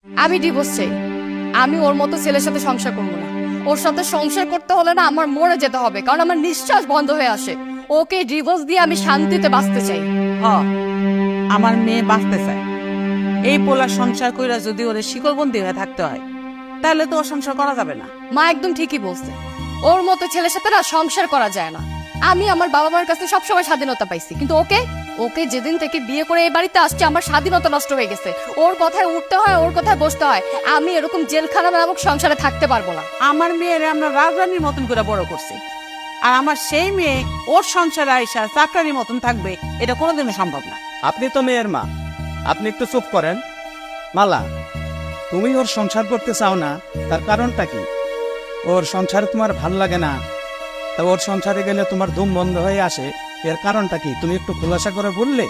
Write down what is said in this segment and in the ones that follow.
আমি ডিভোর্স চাই। আমি ওর মতো ছেলের সাথে সংসার করবো না। ওর সাথে সংসার করতে হলে না আমার মরে যেতে হবে, কারণ আমার নিঃশ্বাস বন্ধ হয়ে আসে। ওকে ডিভোর্স দিয়ে আমি শান্তিতে বাঁচতে চাই। হ, আমার মেয়ে বাঁচতে চায়। এই পোলার সংসার কইরা যদি ওদের শিকলবন্দি হয়ে থাকতে হয়, তাহলে তো ও সংসার করা যাবে না। মা একদম ঠিকই বলছে, ওর মতো ছেলের সাথে না সংসার করা যায় না। আমি আমার বাবা মার কাছে সবসময় স্বাধীনতা পাইছি, কিন্তু ওকে ওকে যেদিন থেকে বিয়ে করে এই বাড়িতে আসছে আমার স্বাধীনতা নষ্ট হয়ে গেছে। ওর কথায় উঠতে হয়, ওর কথায় বসতে হয়। আমি এরকম জেলখানা নামক সংসারে থাকতে পারবো না। আমার মেয়েরে আমরা রাজরানীর মতন করে বড় করছি, আর আমার সেই মেয়ে ওর সংসারে আইসা চাকরানির মতন থাকবে, এটা কোনোদিনও সম্ভব না। আপনি তো মেয়ের মা, আপনি একটু চুপ করেন। মালা, তুমি ওর সংসার করতে চাও না, তার কারণটা কি? ওর সংসারে তোমার ভাল লাগে না, তা ওর সংসারে গেলে তোমার ধুম বন্ধ হয়ে আসে, এর কারণটা কি? তুমি একটু খোলাসা করে বললে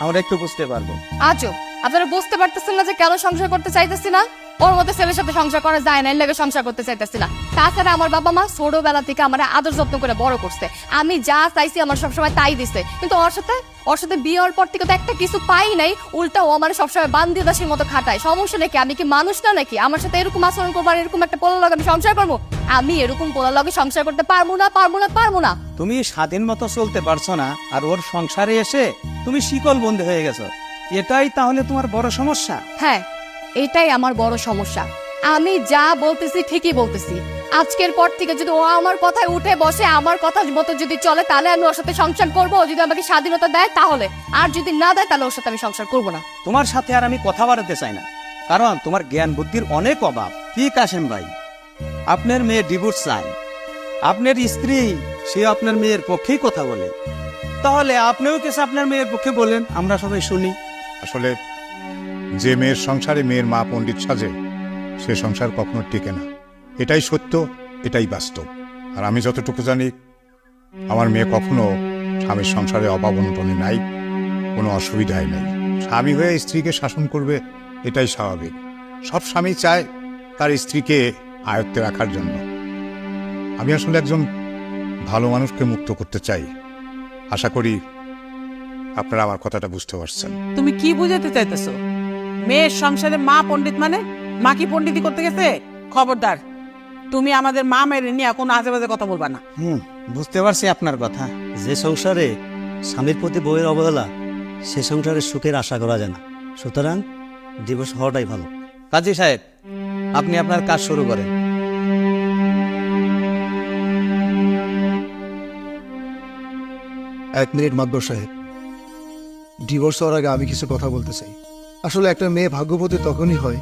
আমরা একটু বুঝতে পারবো। আজও আপনারা বুঝতে পারতেছেন না যে কেন সংসার করতে চাইতেছি না? ওর মতো ছেলের সাথে সংসার করা যায় না, এর লাগে সংসার করতে চাইতেছি না। তাছাড়া আমার বাবা মা ছোটবেলা থেকে আমার আদর যত্ন করে বড় করছে। আমি যা চাইছি আমার সবসময় তাই দিছে, কিন্তু ওর সাথে বিয়ে হওয়ার পর থেকে তো একটা কিছু পাই নাই, উল্টা ও আমার সবসময় বান্দি দাসের মতো খাটায়। সমস্যা নাকি? আমি কি মানুষ না নাকি? আমার সাথে এরকম আচরণ করবো আর এরকম একটা পোলার লগে আমি সংসার করবো? আমি এরকম পোলার লগে সংসার করতে পারবো না, পারবো না, পারবো না। তুমি স্বাধীন মতো চলতে পারছো না, আর ওর সংসারে এসে তুমি শিকল বন্ধ হয়ে গেছো। এটাই তাহলে তোমার বড় সমস্যা? হ্যাঁ, এটাই আমার বড় সমস্যা। আমি যা বলতেছি ঠিকই বলতেছি। আজকের পর থেকে যদি ও আমার কথায় উঠে বসে, আমার কথা মতো যদি চলে, তাহলে আমি ওর সাথে সংসার করবো। ও যদি আমাকে স্বাধীনতা দেয় তাহলে, আর যদি না দেয় তাহলে ওর সাথে আমি সংসার করবো না। তোমার সাথে আর আমি কথা বাড়াতে চাই না, কারণ তোমার জ্ঞান বুদ্ধির অনেক অভাব। কি কাশেম ভাই, আপনার মেয়ে ডিভোর্স চায়, আপনার স্ত্রী সে আপনার মেয়ের পক্ষেই কথা বলে, তাহলে আপনিও কিছু আপনার মেয়ের পক্ষে বলেন, আমরা সবাই শুনি। আসলে যে মেয়ের সংসারে মেয়ের মা পণ্ডিত সাজে, সে সংসার কখনো টিকে না। এটাই সত্য, এটাই বাস্তব। আর আমি যতটুকু জানি, আমার মেয়ে কখনো স্বামীর সংসারে অভাব অনটনে নাই, কোনো অসুবিধাই নাই। স্বামী হয়ে স্ত্রীকে শাসন করবে, এটাই স্বাভাবিক। সব স্বামী চায় তার স্ত্রীকে আয়ত্তে রাখার জন্য। আমি আসলে একজন ভালো মানুষকে মুক্ত করতে চাই। আশা করি আপনারা আমার কথাটা বুঝতে পারছেন। তুমি কি বুঝাতে চাইতেছো? মেয়ের সংসারে মা পণ্ডিত মানে মা কি পণ্ডিতি করতে গেছে? খবরদার, তুমি আমাদের মা মেরে নিয়ে কোনো আজে বাজে কথা বলবা না। বুঝতে পারছি আপনার কথা। যে সংসারে স্বামীর প্রতি বউয়ের অবহেলা, সে সংসারে সুখের আশা করা যায় না। সুতরাং ডিভোর্স হওয়াটাই ভালো। কাজী সাহেব, আপনি আপনার কাজ শুরু করেন। 1 মিনিট মাতবর সাহেব, ডিভোর্স হওয়ার আগে আমি কিছু কথা বলতে চাই। আসলে একটা মেয়ে ভাগ্যবতী তখনই হয়